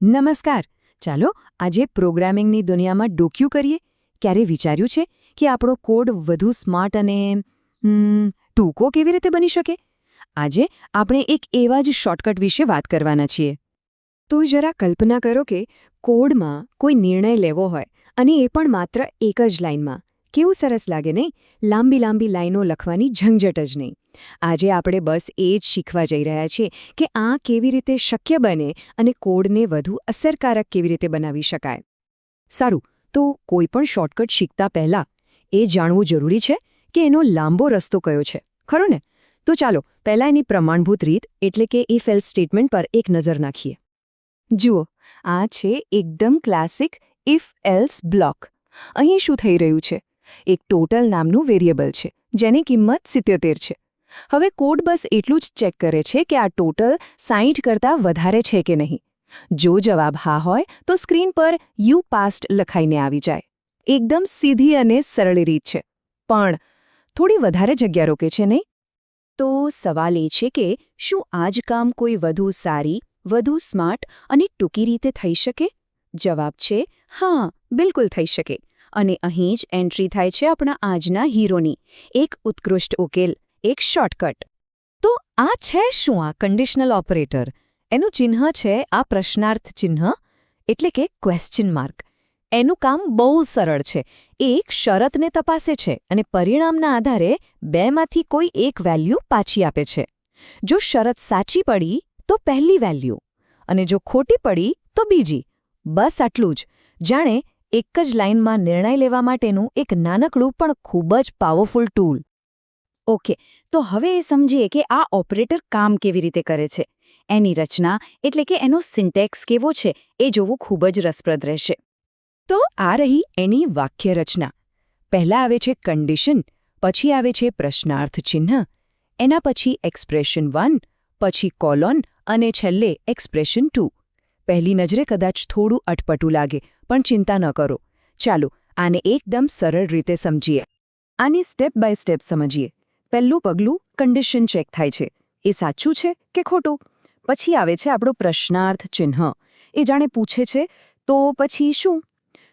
નમસ્કાર. ચાલો આજે પ્રોગ્રામિંગની દુનિયામાં ડોક્યુ કરીએ. ક્યારે વિચાર્યું છે કે આપણો કોડ વધુ સ્માર્ટ અને ટૂંકો કેવી રીતે બની શકે? આજે આપણે એક એવા જ શોર્ટકટ વિશે વાત કરવાના છીએ. તો જરા કલ્પના કરો કે કોડમાં કોઈ નિર્ણય લેવો હોય અને એ પણ માત્ર એક જ લાઇનમાં. કેવું સરસ લાગે નહીં? લાંબી લાંબી લાઈનો લખવાની ઝંઝટ જ નહીં. આજે આપણે બસ એ જ શીખવા જઈ રહ્યા છીએ કે આ કેવી રીતે શક્ય બને અને કોડને વધુ અસરકારક કેવી રીતે બનાવી શકાય. સારું, તો કોઈ પણ શોર્ટકટ શીખતા પહેલાં એ જાણવું જરૂરી છે કે એનો લાંબો રસ્તો કયો છે, ખરો ને? તો ચાલો પહેલાં એની પ્રમાણભૂત રીત એટલે કે ઇફ એલ્સ સ્ટેટમેન્ટ પર એક નજર નાખીએ. જુઓ, આ છે એકદમ ક્લાસિક ઇફ એલ્સ બ્લોક. અહીં શું થઈ રહ્યું છે? એક ટોટલ નામનું વેરિયેબલ છે જેની કિંમત 77 છે. હવે કોડ બસ એટલું જ ચેક કરે છે કે આ ટોટલ 60 કરતાં વધારે છે કે નહીં. જો જવાબ હા હોય તો સ્ક્રીન પર યુ પાસ્ડ લખાઈને આવી જાય. એકદમ સીધી અને સરળ રીત છે, પણ થોડી વધારે જગ્યા રોકે છે નહીં? તો સવાલ એ છે કે શું આ જ કામ કોઈ વધુ સારી, વધુ સ્માર્ટ અને ટૂંકી રીતે થઈ શકે? જવાબ છે હા, બિલકુલ થઈ શકે. અને અહીં જ એન્ટ્રી થાય છે આપણા આજના હીરોની, એક ઉત્કૃષ્ટ ઉકેલ, એક શોર્ટકટ. તો આ છે શું? આ કન્ડિશનલ ઓપરેટર. એનું ચિહ્ન છે આ પ્રશ્નાર્થ ચિહ્ન, એટલે કે ક્વેશ્ચન માર્ક. એનું કામ બહુ સરળ છે. એ એક શરતને તપાસે છે અને પરિણામના આધારે બેમાંથી કોઈ એક વેલ્યુ પાછી આપે છે. જો શરત સાચી પડી તો પહેલી વેલ્યુ, અને જો ખોટી પડી તો બીજી. બસ આટલું જ. જાણે એક જ લાઇનમાં નિર્ણય લેવા માટેનું એક નાનકડું પણ ખૂબ જ પાવરફુલ ટૂલ. ઓકે, તો હવે એ સમજીએ કે આ ઓપરેટર કામ કેવી રીતે કરે છે. એની રચના એટલે કે એનો સિન્ટેક્સ કેવો છે એ જોવું ખૂબ જ રસપ્રદ રહેશે. તો આ રહી એની વાક્ય રચના. પહેલાં આવે છે કન્ડિશન, પછી આવે છે પ્રશ્નાર્થ ચિહ્ન, એના પછી એક્સપ્રેશન 1, પછી કોલોન અને છેલ્લે એક્સપ્રેશન 2. પહેલી નજરે કદાચ થોડું અટપટું લાગે, પણ ચિંતા ન કરો. ચાલો આને એકદમ સરળ રીતે સમજીએ. આની સ્ટેપ બાય સ્ટેપ સમજીએ. પહેલું પગલું કન્ડિશન ચેક થાય છે. એ સાચું છે કે ખોટું? પછી આવે છે આપણો પ્રશ્નાર્થ ચિહ્ન. એ જાણે પૂછે છે તો પછી શું?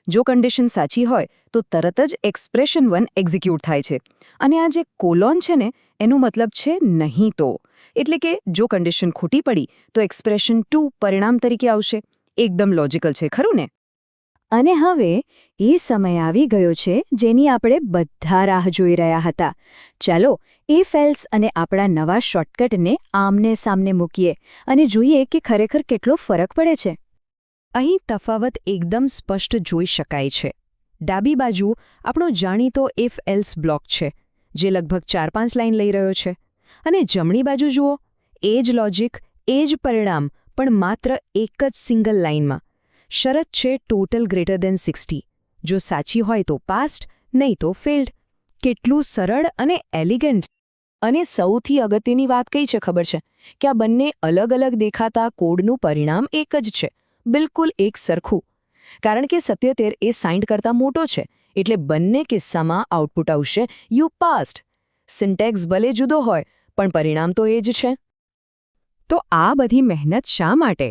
જો કન્ડિશન સાચી હોય તો તરત જ એક્સપ્રેશન 1 એક્ઝિક્યુટ થાય છે. અને આ જે કોલોન છે ને, એનું મતલબ છે નહીં તો. એટલે કે જો કન્ડિશન ખોટી પડી તો એક્સપ્રેશન 2 પરિણામ તરીકે આવશે. એકદમ લોજિકલ છે, ખરું ને? અને હવે એ સમય આવી ગયો છે જેની આપણે બધા રાહ જોઈ રહ્યા હતા. ચાલો ઇફ એલ્સ અને આપણા નવા શોર્ટકટને આમને સામને મૂકીએ અને જોઈએ કે ખરેખર કેટલો ફરક પડે છે. અહીં તફાવત એકદમ સ્પષ્ટ જોઈ શકાય છે. ડાબી બાજુ આપણો જાણીતો ઇફ એલ્સ બ્લોક છે, જે લગભગ 4-5 લાઇન લઈ રહ્યો છે. અને જમણી બાજુ જુઓ, એ જ લોજિક, એ જ પરિણામ, પણ માત્ર એક જ સિંગલ લાઇનમાં. શરત છે ટોટલ ગ્રેટર દેન 60. જો સાચી હોય તો પાસ્ડ, નહીં તો ફેલ્ડ. કેટલું સરળ અને એલિગન્ટ. અને સૌથી અગત્યની વાત કઈ છે ખબર છે? કે આ બંને અલગ અલગ દેખાતા કોડનું પરિણામ એક જ છે, બિલકુલ એક સરખું. કારણ કે 77 એ 60 કરતાં મોટો છે, એટલે બંને કિસ્સામાં આઉટપુટ આવશે યુ પાસ્ડ. સિન્ટેક્સ ભલે જુદો હોય, પણ પરિણામ તો એ જ છે. તો આ બધી મહેનત શા માટે?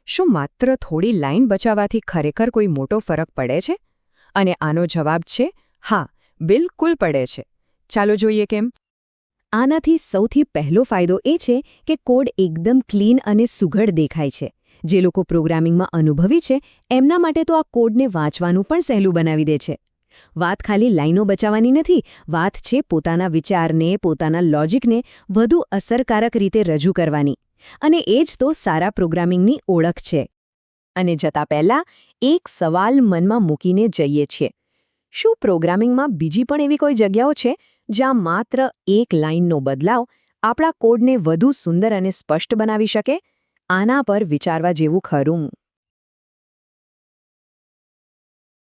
શું માત્ર થોડી લાઇન બચાવવાથી ખરેખર કોઈ મોટો ફરક પડે છે? અને આનો જવાબ છે હા, બિલકુલ પડે છે. ચાલો જોઈએ કેમ. આનાથી સૌથી પહેલો ફાયદો એ છે કે કોડ એકદમ ક્લીન અને સુઘડ દેખાય છે. જે લોકો પ્રોગ્રામિંગમાં અનુભવી છે એમના માટે તો આ કોડને વાંચવાનું પણ સહેલું બનાવી દે છે. વાત ખાલી લાઈનો બચાવવાની નથી, વાત છે પોતાના વિચારને, પોતાના લોજિકને વધુ અસરકારક રીતે રજૂ કરવાની. અને એ જ તો સારા પ્રોગ્રામિંગની ઓળખ છે. અને જતા પહેલાં એક સવાલ મનમાં મૂકીને જઈએ છીએ. શું પ્રોગ્રામિંગમાં બીજી પણ એવી કોઈ જગ્યાઓ છે જ્યાં માત્ર એક લાઇનનો બદલાવ આપણા કોડને વધુ સુંદર અને સ્પષ્ટ બનાવી શકે? આના પર વિચારવા જેવું ખરું.